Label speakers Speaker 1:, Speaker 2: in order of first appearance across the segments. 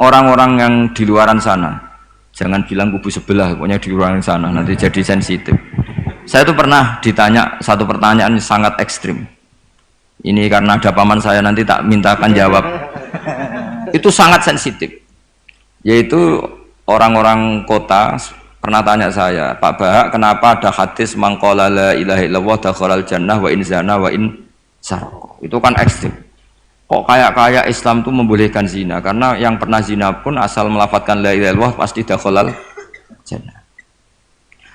Speaker 1: orang-orang yang di luaran sana, jangan bilang kubu sebelah, pokoknya di luaran sana nanti jadi sensitif. Saya tuh pernah ditanya satu pertanyaan sangat ekstrim. Ini karena ada paman saya, nanti tak mintakan jawab. Itu sangat sensitif. Yaitu orang-orang kota pernah tanya saya, Pak Bahak, kenapa ada hadis mangqala la ilaha illallah dakhalal jannah wa in zana wa in sarqa. Itu kan ekstrim. Kok kayak Islam itu membolehkan zina? Karena yang pernah zina pun asal melafadzkan la ilaha illallah pasti dakhalal jannah.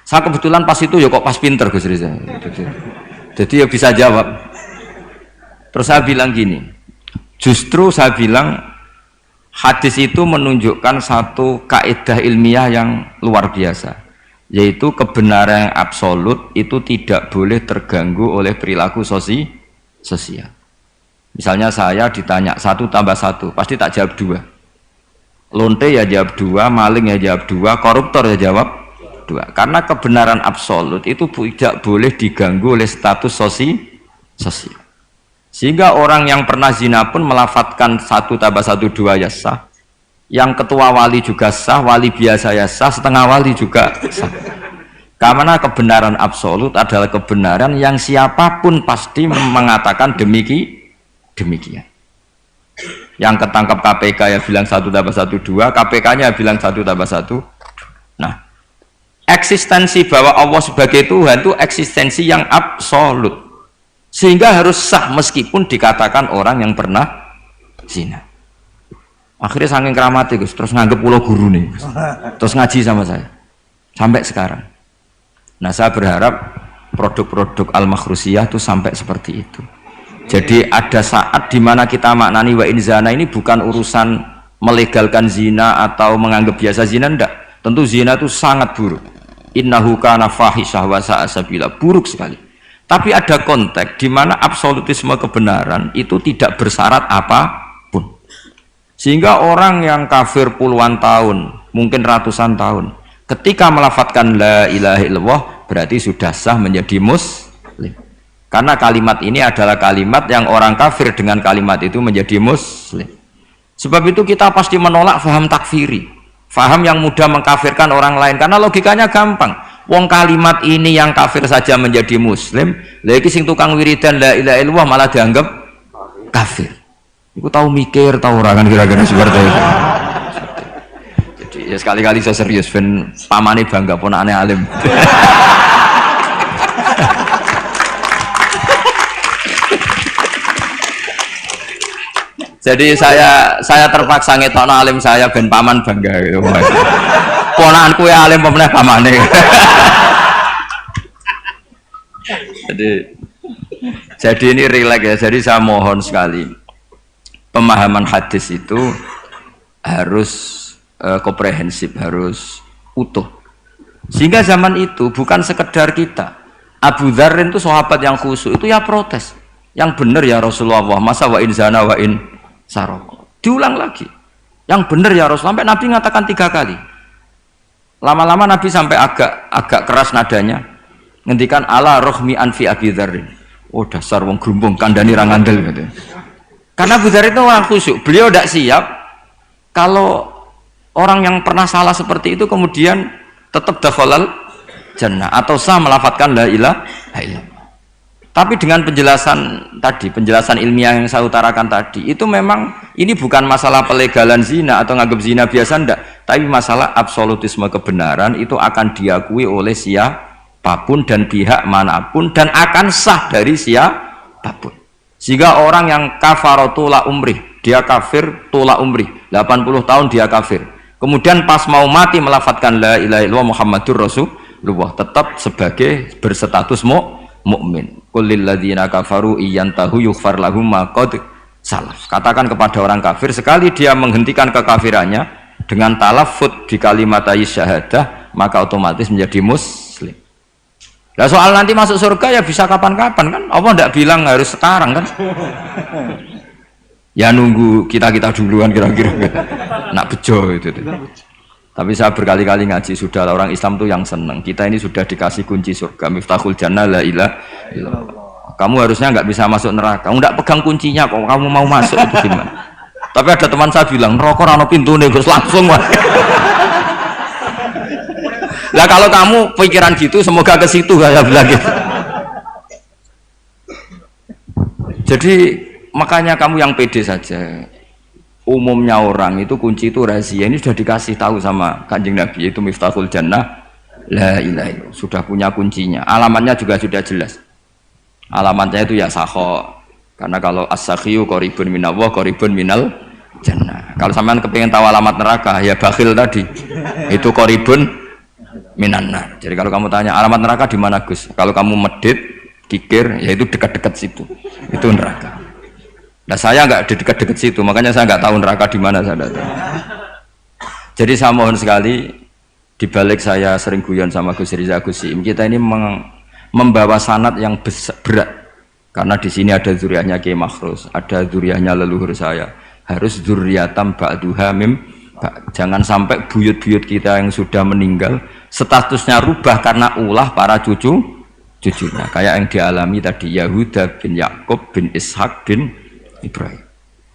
Speaker 1: Saya kebetulan pas itu ya kok pas pinter Gus Riza. Jadi ya bisa jawab. Terus saya bilang gini, justru saya bilang hadis itu menunjukkan satu kaidah ilmiah yang luar biasa, yaitu kebenaran yang absolut itu tidak boleh terganggu oleh perilaku sosial. Misalnya saya ditanya 1 tambah 1, pasti tak jawab 2. Lonte ya jawab 2, maling ya jawab 2, koruptor ya jawab 2. Karena kebenaran absolut itu tidak boleh diganggu oleh status sosial. Sehingga orang yang pernah zina pun melafatkan 1 tambah 1 2 ya sah. Yang ketua wali juga sah, wali biasa ya sah, setengah wali juga sah. Karena kebenaran absolut adalah kebenaran yang siapapun pasti mengatakan demikian. Yang ketangkap KPK ya bilang 1 tambah 1 2, KPK-nya bilang 1 tambah 1. Nah, eksistensi bahwa Allah sebagai Tuhan itu eksistensi yang absolut. Sehingga harus sah meskipun dikatakan orang yang pernah zina. Akhirnya saking keramati Gus, terus nganggep pulau guru nih Gus. Terus ngaji sama saya sampai sekarang. Nah, saya berharap produk-produk Al-Makhrusiyah itu sampai seperti itu. Jadi ada saat dimana kita maknani wa in zana ini bukan urusan melegalkan zina atau menganggap biasa zina, enggak. Tentu zina itu sangat buruk. Innahu kana fahisyah wa sa'a sabila, buruk sekali. Tapi ada konteks di mana absolutisme kebenaran itu tidak bersyarat apapun. Sehingga orang yang kafir puluhan tahun, mungkin ratusan tahun, ketika melafadzkan la ilaha illallah berarti sudah sah menjadi muslim. Karena kalimat ini adalah kalimat yang orang kafir dengan kalimat itu menjadi muslim. Sebab itu kita pasti menolak faham takfiri, faham yang mudah mengkafirkan orang lain, karena logikanya gampang. Wong kalimat ini yang kafir saja menjadi muslim, lagi sing tukang wiridan la ilaha illallah malah dianggap kafir. Iku tahu mikir, tahu orang kan kira-kira seperti itu. Jadi ya sekali-kali saya serius, ben pamane bangga ponakane alim. Jadi saya terpaksa ngetokno alim saya ben paman bangga gitu. Ponakanku ya alim pemenang pamane. jadi ini rileks ya. Jadi saya mohon sekali pemahaman hadis itu harus komprehensif, harus utuh. Sehingga zaman itu bukan sekedar kita. Abu Dzar itu sahabat yang khusyuk itu ya protes. Yang benar ya Rasulullah, masa wa in zana wa in saraq. Diulang lagi. Yang benar ya Rasul, sampai Nabi mengatakan 3 kali. Lama-lama Nabi sampai agak keras nadanya, ngendikan ala rohmi anfi Abi Dzar. Oh dasar wong grumbung kandani ra ngandel gitu. Karena Abu Dzar itu orang khusyuk, beliau tidak siap kalau orang yang pernah salah seperti itu kemudian tetap dakhalal jannah atau sah melafadzkan la ilaha illallah. Tapi dengan penjelasan tadi, penjelasan ilmiah yang saya utarakan tadi, itu memang ini bukan masalah pelegalan zina atau nganggap zina biasa, enggak, tapi masalah absolutisme kebenaran itu akan diakui oleh siapapun dan pihak manapun dan akan sah dari siapapun. Sehingga orang yang kafaratu la umrih, dia kafir tula umrih, 80 tahun dia kafir. Kemudian pas mau mati melafadzkan la ilaha illallah Muhammadur Rasulullah, tetap sebagai berstatus mukmin. Qul lil ladzina kafaru iyantahu yughfar lahum ma qad salaf. Katakan kepada orang kafir, sekali dia menghentikan kekafirannya dengan talaffuz di kalimat syahadah, maka otomatis menjadi muslim. Nah, soal nanti masuk surga ya bisa kapan-kapan kan? Allah tidak bilang harus sekarang kan? Ya nunggu kita duluan kira-kira. Nak bejo itu. Tapi saya berkali-kali ngaji, sudah orang Islam tuh yang seneng. Kita ini sudah dikasih kunci surga, miftahul jannah la ilaha illallah. Kamu harusnya nggak bisa masuk neraka. Kamu nggak pegang kuncinya kok, kamu mau masuk itu gimana? Tapi ada teman saya bilang, rokok rano pintu nih Gus, langsung wah. Lah kalau kamu pikiran gitu, semoga ke situ saya bilang gitu. Jadi makanya kamu yang pede saja. Umumnya orang itu kunci itu rahasia. Ini sudah dikasih tahu sama Kanjeng Nabi, itu Miftahul Jannah. La ilaha illallah, sudah punya kuncinya. Alamatnya juga sudah jelas. Alamatnya itu ya sakho. Karena kalau as-sakhiyu qaribun minallah, qaribun minal jannah. Kalau sampean kepingin tahu alamat neraka, ya bakhil tadi. Itu qaribun minannar. Jadi kalau kamu tanya alamat neraka di mana Gus? Kalau kamu medit, kikir, ya itu dekat-dekat situ. Itu neraka. Nah saya nggak di dekat-dekat situ, makanya saya nggak tahu neraka di mana, saya tahu. Jadi saya mohon sekali, di balik saya sering guyon sama Gus Riza Gus Siim, kita ini membawa sanad yang berat. Karena di sini ada zuriatnya Kiai Makhrus, ada zuriatnya leluhur saya. Harus zuriatam ba'duha mim. Jangan sampai buyut-buyut kita yang sudah meninggal statusnya rubah karena ulah para cucunya. Kayak yang dialami tadi Yahuda bin Yakub bin Ishak bin Ibrahim.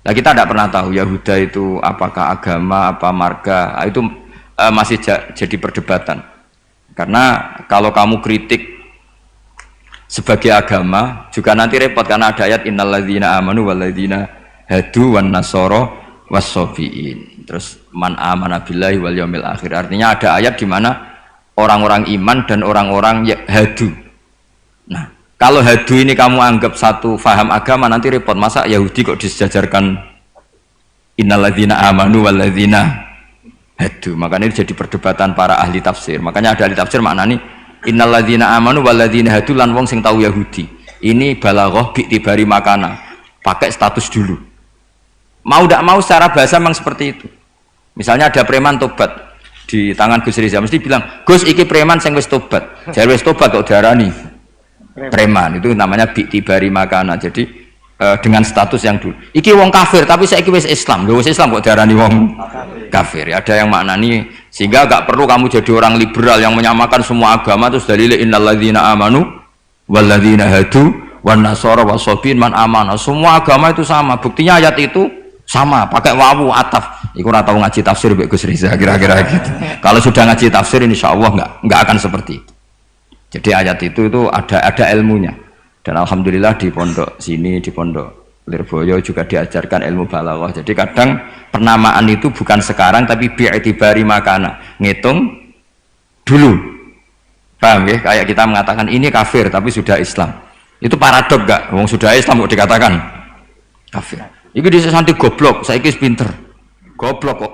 Speaker 1: Nah kita tidak pernah tahu Yahuda itu apakah agama, apa marga, itu masih jadi perdebatan. Karena kalau kamu kritik sebagai agama juga nanti repot, karena ada ayat innalladzina amanu walladzina hadu wan nasara wassofiin, terus man amana billahi wal yaumil akhir. Artinya ada ayat di mana orang-orang iman dan orang-orang hadu. Nah kalau hadu ini kamu anggap satu faham agama, nanti repot. Masa Yahudi kok disejajarkan innalladzina amanu walladzina hadu? Makanya itu jadi perdebatan para ahli tafsir. Makanya ada ahli tafsir maknani innalladzina amanu walladzina hadu lan wong sing tahu Yahudi. Ini balaghah bi'tibari makana, pakai status dulu. Mau tidak mau secara bahasa memang seperti itu. Misalnya ada preman tobat di tangan Gus Riza, mesti bilang Gus iki preman sing wis tobat. Jare wis tobat kok diarani preman, itu namanya bi'tibari makana. Jadi dengan status yang dulu. Iki wong kafir tapi saiki wis Islam. Lho wis Islam kok diarani wong kafir. Ada yang maknani sehingga gak perlu kamu jadi orang liberal yang menyamakan semua agama terus dalil innalladzina amanu walladzina hadu wan nasara wasobin man amana. Semua agama itu sama. Buktinya ayat itu sama, pakai wawu ataf. Iku ora tau ngaji tafsir Mbak Gus Riza kira-kira gitu. Kalau sudah ngaji tafsir insyaallah enggak akan seperti itu. Jadi ayat itu ada ilmunya. Dan alhamdulillah di pondok sini, di pondok Lirboyo juga diajarkan ilmu balaghah. Jadi kadang penamaan itu bukan sekarang tapi bi'tibari makana, ngitung dulu. Paham ya? Kayak kita mengatakan ini kafir tapi sudah Islam. Itu paradok gak? Wong sudah Islam kok dikatakan kafir. Iki dhisik santi goblok, saiki pinter. Goblok kok.